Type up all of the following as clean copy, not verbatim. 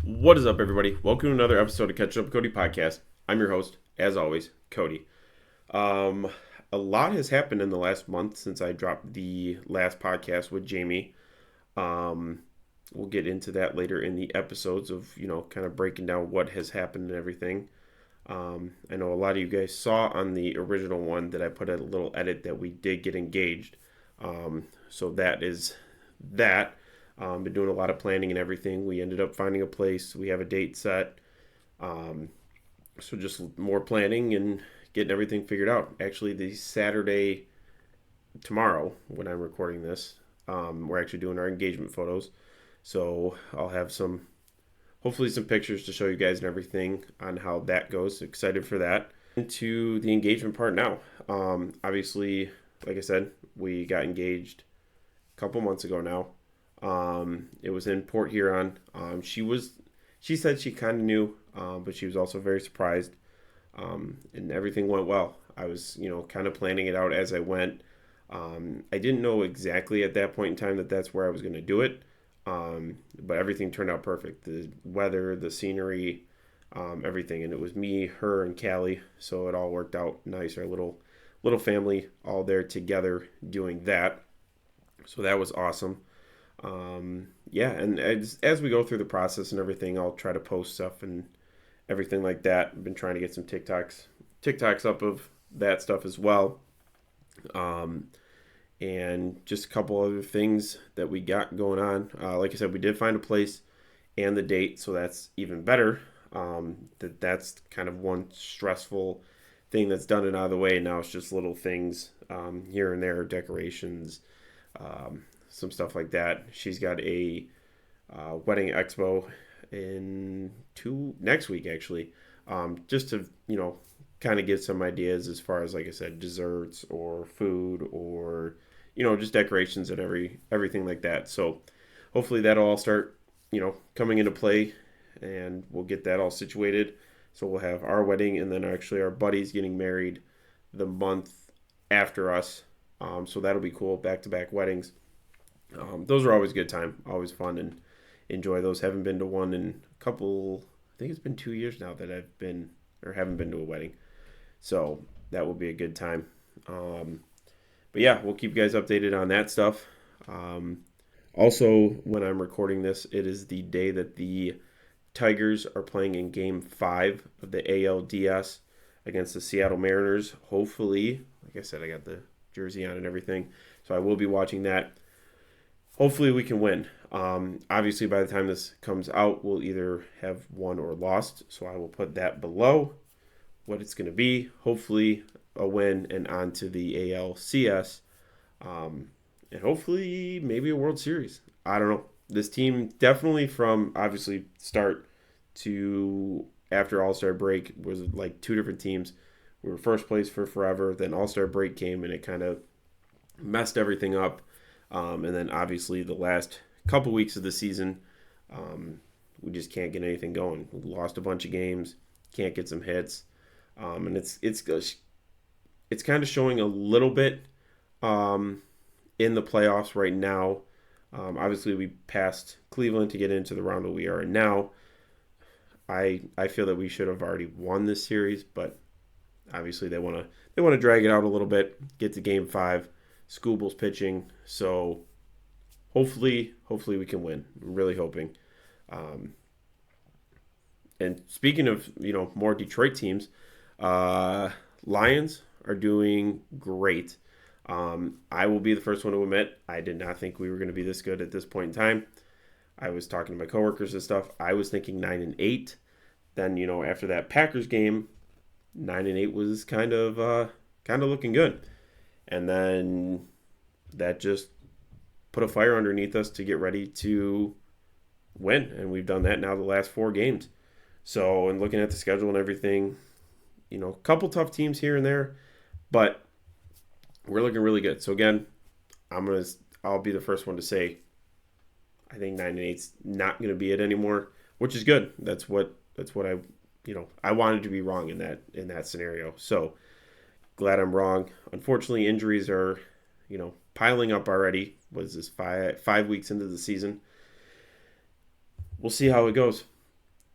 What is up, everybody? Welcome to another episode of Catching Up with Cody podcast. I'm your host, as always, Cody. Um, a lot has happened in the last month since I dropped the last podcast with Jamie. Um, we'll get into that later in the episodes of, kind of breaking down what has happened and everything. I know a lot of you guys saw on the original one that I put a little edit that we did get engaged. So that is that. Been doing a lot of planning and everything. We ended up finding a place. We have a date set. Um, so just more planning and getting everything figured out. Actually, the Saturday tomorrow, when I'm recording this, we're actually doing our engagement photos. So I'll have hopefully some pictures to show you guys and everything on how that goes. Excited for that. Into the engagement part now. Obviously, like I said, we got engaged a couple months ago now. It was in Port Huron. She said she kind of knew, but she was also very surprised. And everything went well. I was, kind of planning it out as I went. I didn't know exactly at that point in time that that's where I was going to do it. But everything turned out perfect. The weather, the scenery, everything. And it was me, her, and Callie. So it all worked out nice. Our little family all there together doing that. So that was awesome. Yeah, and as we go through the process and everything, I'll try to post stuff and everything like that. I've been trying to get some TikToks up of that stuff as well. And just a couple other things that we got going on. Like I said, we did find a place and the date, so that's even better. That's kind of one stressful thing that's done and out of the way. Now it's just little things here and there, decorations, some stuff like that. She's got a wedding expo next week actually, just to kind of get some ideas as far as, like I said, desserts or food or just decorations and everything like that. So hopefully that'll all start coming into play, and we'll get that all situated. So we'll have our wedding, and then actually our buddy's getting married the month after us. So that'll be cool, back-to-back weddings. Those are always a good time, always fun, and enjoy those. Haven't been to one in a couple, I think it's been 2 years now that I've been or haven't been to a wedding. So that will be a good time. But yeah, we'll keep you guys updated on that stuff. Also, when I'm recording this, it is the day that the Tigers are playing in Game 5 of the ALDS against the Seattle Mariners. Hopefully, like I said, I got the jersey on and everything, so I will be watching that. Hopefully we can win. Obviously, by the time this comes out, we'll either have won or lost. So I will put that below what it's going to be. Hopefully a win and on to the ALCS. And hopefully maybe a World Series. I don't know. This team definitely from obviously start to after All-Star break was like two different teams. We were first place for forever. Then All-Star break came and it kind of messed everything up. And then obviously the last couple weeks of the season, we just can't get anything going. We lost a bunch of games, can't get some hits, and it's kind of showing a little bit in the playoffs right now. Obviously, we passed Cleveland to get into the round that we are in now. I feel that we should have already won this series, but obviously they want to drag it out a little bit, get to Game 5. Scooble's pitching, so hopefully we can win. I'm really hoping. And speaking of more Detroit teams, Lions are doing great. I will be the first one to admit I did not think we were going to be this good at this point in time. I was talking to my coworkers and stuff. I was thinking 9-8. Then after that Packers game, 9-8 was kind of looking good. And then that just put a fire underneath us to get ready to win. And we've done that now the last 4 games. So, and looking at the schedule and everything, a couple tough teams here and there, but we're looking really good. So again, I'll be the first one to say I think 9-8's not going to be it anymore, which is good. That's what I wanted to be wrong in that scenario. So, glad I'm wrong. Unfortunately, injuries are, piling up already. Was this 5 weeks into the season? We'll see how it goes.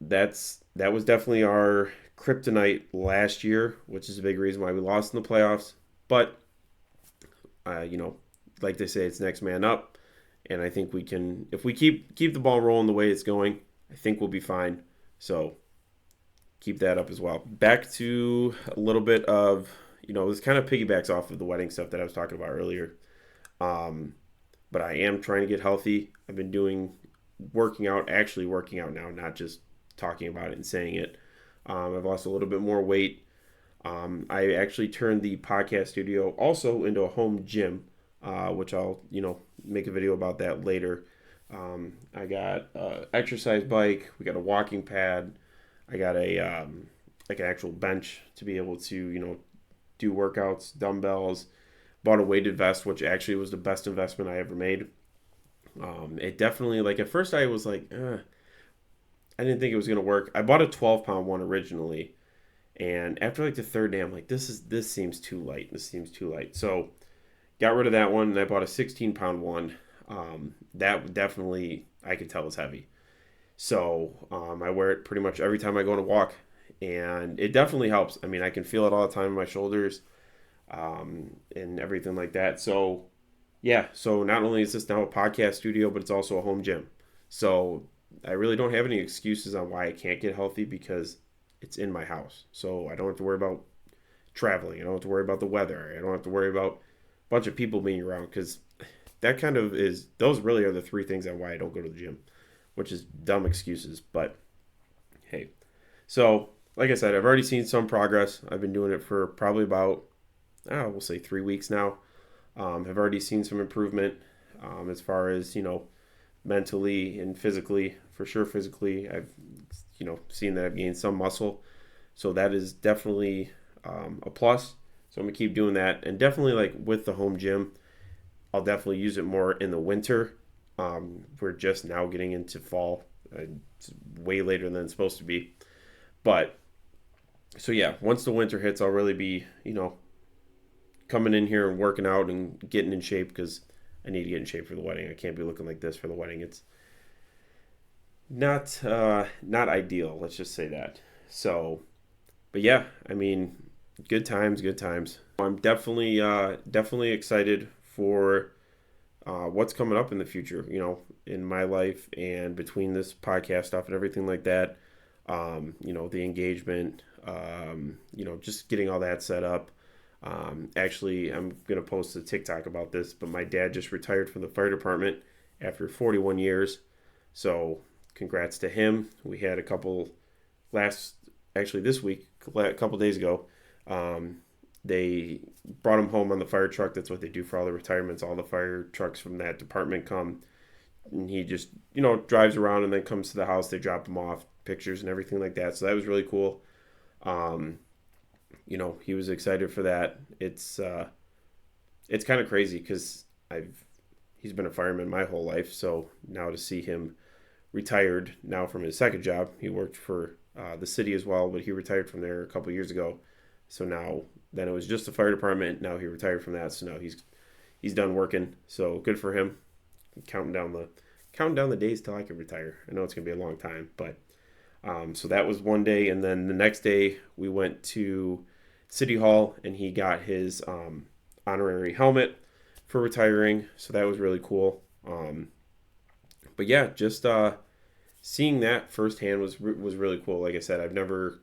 that was definitely our kryptonite last year, which is a big reason why we lost in the playoffs. But you know, like they say, it's next man up, and I think we can, if we keep the ball rolling the way it's going, I think we'll be fine. So keep that up as well. Back to a little bit of, this kind of piggybacks off of the wedding stuff that I was talking about earlier. Um, but I am trying to get healthy. I've been actually working out now, not just talking about it and saying it. I've lost a little bit more weight. I actually turned the podcast studio also into a home gym, which I'll, make a video about that later. I got an exercise bike. We got a walking pad. I got like an actual bench to be able to, do workouts, dumbbells. Bought a weighted vest, which actually was the best investment I ever made. It definitely, like, at first I was like, I didn't think it was gonna work. I bought a 12-pound one originally, and after like the third day, I'm like, this seems too light. This seems too light. So got rid of that one, and I bought a 16-pound one. That definitely I could tell was heavy. So I wear it pretty much every time I go on a walk, and it definitely helps. I mean, I can feel it all the time in my shoulders, and everything like that. So yeah, so not only is this now a podcast studio, but it's also a home gym. So I really don't have any excuses on why I can't get healthy because it's in my house. So I don't have to worry about traveling. I don't have to worry about the weather. I don't have to worry about a bunch of people being around because that kind of is, those really are the three things on why I don't go to the gym, which is dumb excuses. But hey, so like I said, I've already seen some progress. I've been doing it for probably about, we'll say 3 weeks now. Have already seen some improvement as far as, mentally and physically. For sure, physically, I've, seen that I've gained some muscle. So that is definitely a plus. So I'm going to keep doing that. And definitely, like with the home gym, I'll definitely use it more in the winter. We're just now getting into fall. It's way later than it's supposed to be. But, so yeah, once the winter hits, I'll really be, coming in here and working out and getting in shape because I need to get in shape for the wedding. I can't be looking like this for the wedding. It's not ideal. Let's just say that. So, but yeah, I mean, good times, good times. I'm definitely excited for what's coming up in the future. In my life and between this podcast stuff and everything like that. The engagement. Just getting all that set up. Actually, I'm going to post a TikTok about this, but my dad just retired from the fire department after 41 years. So congrats to him. We had a couple this week, a couple days ago, they brought him home on the fire truck. That's what they do for all the retirements. All the fire trucks from that department come, and he just, drives around and then comes to the house. They drop him off, pictures and everything like that. So that was really cool. He was excited for that. It's kind of crazy because he's been a fireman my whole life. So now to see him retired now from his second job, he worked for the city as well, but he retired from there a couple of years ago. So then it was just the fire department. Now he retired from that. So now he's done working. So good for him. Counting down the days till I can retire. I know it's gonna be a long time, but so that was one day, and then the next day we went to City Hall, and he got his honorary helmet for retiring. So that was really cool. But yeah, just seeing that firsthand was really cool. Like I said, I've never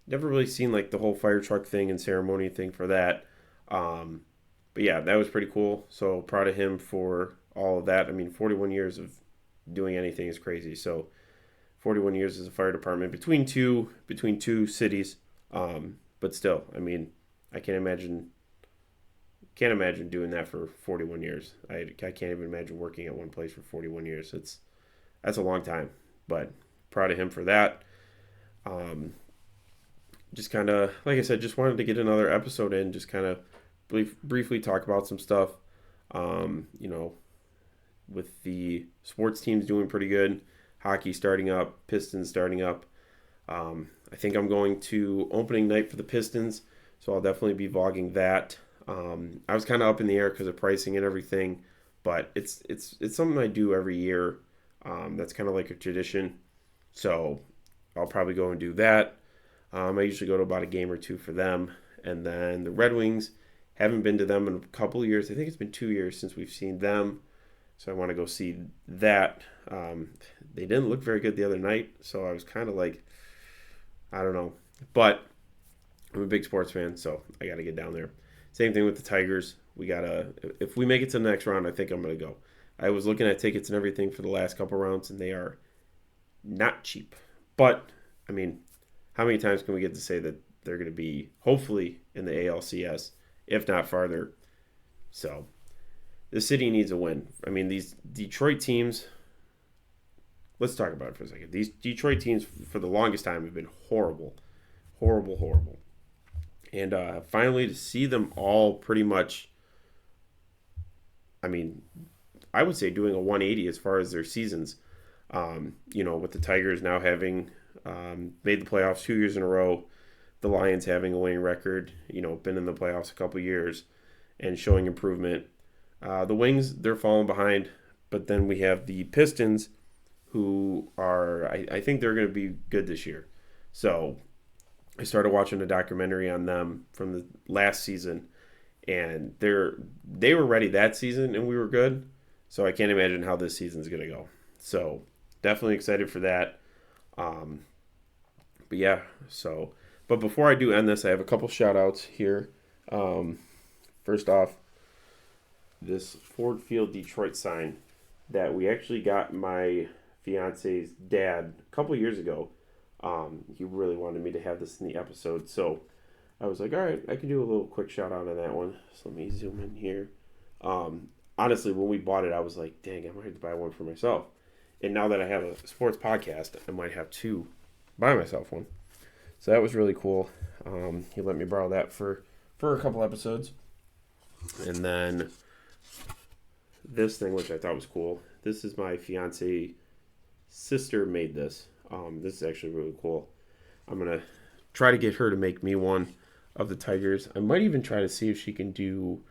really seen like the whole fire truck thing and ceremony thing for that. But yeah, that was pretty cool. So proud of him for all of that. I mean, 41 years of doing anything is crazy. So 41 years as a fire department between two cities. But still, I mean, I can't imagine doing that for 41 years. I can't even imagine working at one place for 41 years. That's a long time, but proud of him for that. Just kind of, like I said, just wanted to get another episode in, just kind of briefly talk about some stuff. With the sports teams doing pretty good, hockey starting up, Pistons starting up. I think I'm going to opening night for the Pistons, so I'll definitely be vlogging that. I was kind of up in the air because of pricing and everything, but it's something I do every year. That's kind of like a tradition. So I'll probably go and do that. I usually go to about a game or two for them. And then the Red Wings, haven't been to them in a couple of years. I think it's been 2 years since we've seen them. So I want to go see that. They didn't look very good the other night. So I was kind of like, I don't know. But I'm a big sports fan, so I got to get down there. Same thing with the Tigers. If we make it to the next round, I think I'm going to go. I was looking at tickets and everything for the last couple rounds, and they are not cheap. But, I mean, how many times can we get to say that they're going to be, hopefully, in the ALCS, if not farther? So, the city needs a win. I mean, these Detroit teams, let's talk about it for a second. These Detroit teams, for the longest time, have been horrible. Horrible, horrible. And finally, to see them all pretty much, I mean, I would say doing a 180 as far as their seasons. With the Tigers now having made the playoffs 2 years in a row, the Lions having a winning record, been in the playoffs a couple years and showing improvement. The Wings, they're falling behind, but then we have the Pistons who are, I think they're going to be good this year. So I started watching a documentary on them from the last season, and they were ready that season, and we were good. So I can't imagine how this season's going to go. So definitely excited for that. But before I do end this, I have a couple shout outs here. First off, this Ford Field Detroit sign that we actually got my fiance's dad a couple years ago. He really wanted me to have this in the episode, so I was like, all right, I can do a little quick shout out on that one. So let me zoom in here. Honestly, when we bought it, I was like, dang, I might have to buy one for myself. And now that I have a sports podcast, I might have to buy myself one. So that was really cool. He let me borrow that for a couple episodes. And then this thing, which I thought was cool. This is my fiance's sister made this. This is actually really cool. I'm going to try to get her to make me one of the Tigers. I might even try to see if she can do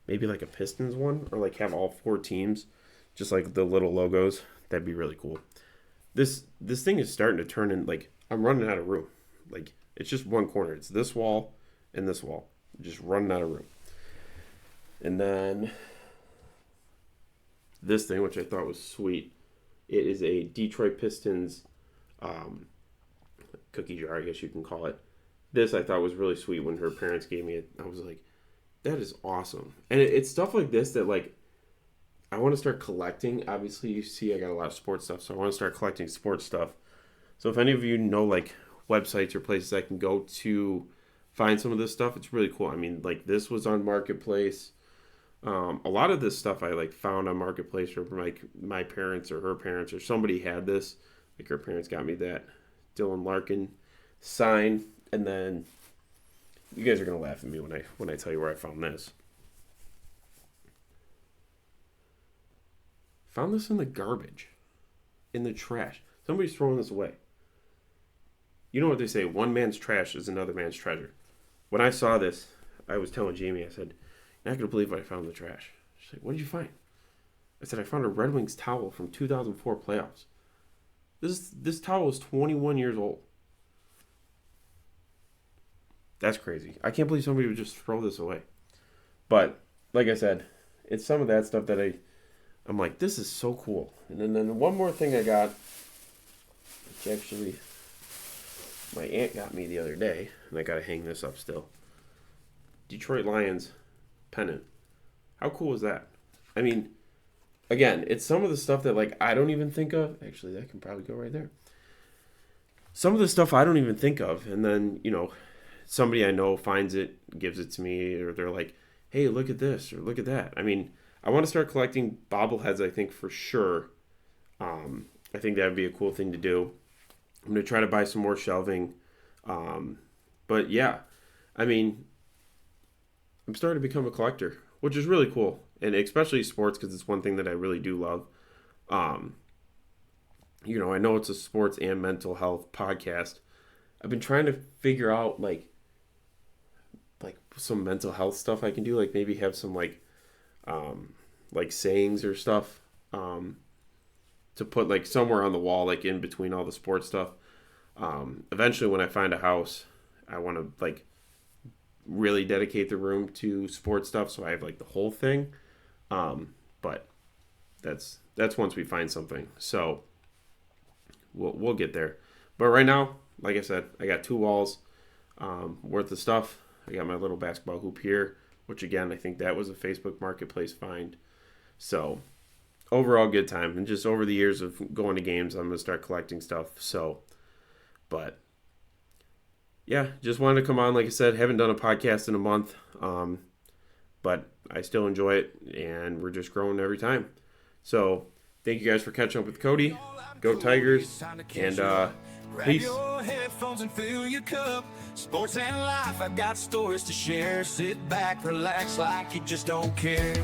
maybe like a Pistons one, or like have all four teams, just like the little logos. That'd be really cool. This thing is starting to turn in, like, I'm running out of room. Like, it's just one corner. It's this wall and this wall. Just running out of room. And then this thing, which I thought was sweet. It is a Detroit Pistons cookie jar, I guess you can call it. This I thought was really sweet when her parents gave me it. I was like, that is awesome. And it's stuff like this that, like, I want to start collecting. Obviously, you see I got a lot of sports stuff, so I want to start collecting sports stuff. So if any of you know, like, websites or places I can go to find some of this stuff, it's really cool. I mean, like, this was on Marketplace. A lot of this stuff I, like, found on Marketplace, or my parents or her parents or somebody had this. Like, her parents got me that Dylan Larkin sign. And then you guys are going to laugh at me when I tell you where I found this. Found this in the garbage. In the trash. Somebody's throwing this away. You know what they say, one man's trash is another man's treasure. When I saw this, I was telling Jamie, I said, you're not going to believe what I found in the trash. She's like, what did you find? I said, I found a Red Wings towel from 2004 playoffs. This towel is 21 years old. That's crazy. I can't believe somebody would just throw this away. But, like I said, it's some of that stuff that I'm like, this is so cool. And then one more thing I got, which actually my aunt got me the other day, and I got to hang this up still. Detroit Lions pennant. How cool is that? I mean, again, it's some of the stuff that, like, I don't even think of. Actually, that can probably go right there. Some of the stuff I don't even think of, and then, somebody I know finds it, gives it to me, or they're like, hey, look at this, or look at that. I mean, I want to start collecting bobbleheads, I think, for sure. I think that would be a cool thing to do. I'm going to try to buy some more shelving. But, yeah, I mean, I'm starting to become a collector, which is really cool. And especially sports, because it's one thing that I really do love. I know it's a sports and mental health podcast. I've been trying to figure out, like some mental health stuff I can do. Like, maybe have some, like sayings or stuff to put, like, somewhere on the wall, like, in between all the sports stuff. Eventually, when I find a house, I want to like really dedicate the room to sports stuff, so I have like the whole thing. But that's once we find something. So we'll get there. But right now, like I said, I got 2 walls worth of stuff. I got my little basketball hoop here, which again I think that was a Facebook Marketplace find. So overall, good time. And just over the years of going to games, I'm gonna start collecting stuff. So, but yeah, just wanted to come on. Like I said, haven't done a podcast in a month, but I still enjoy it, and we're just growing every time. So thank you guys for catching up with Cody. Go Tigers, and peace. Your headphones and fill your cup. Sports and life, I've got stories to share. Sit back, relax like you just don't care.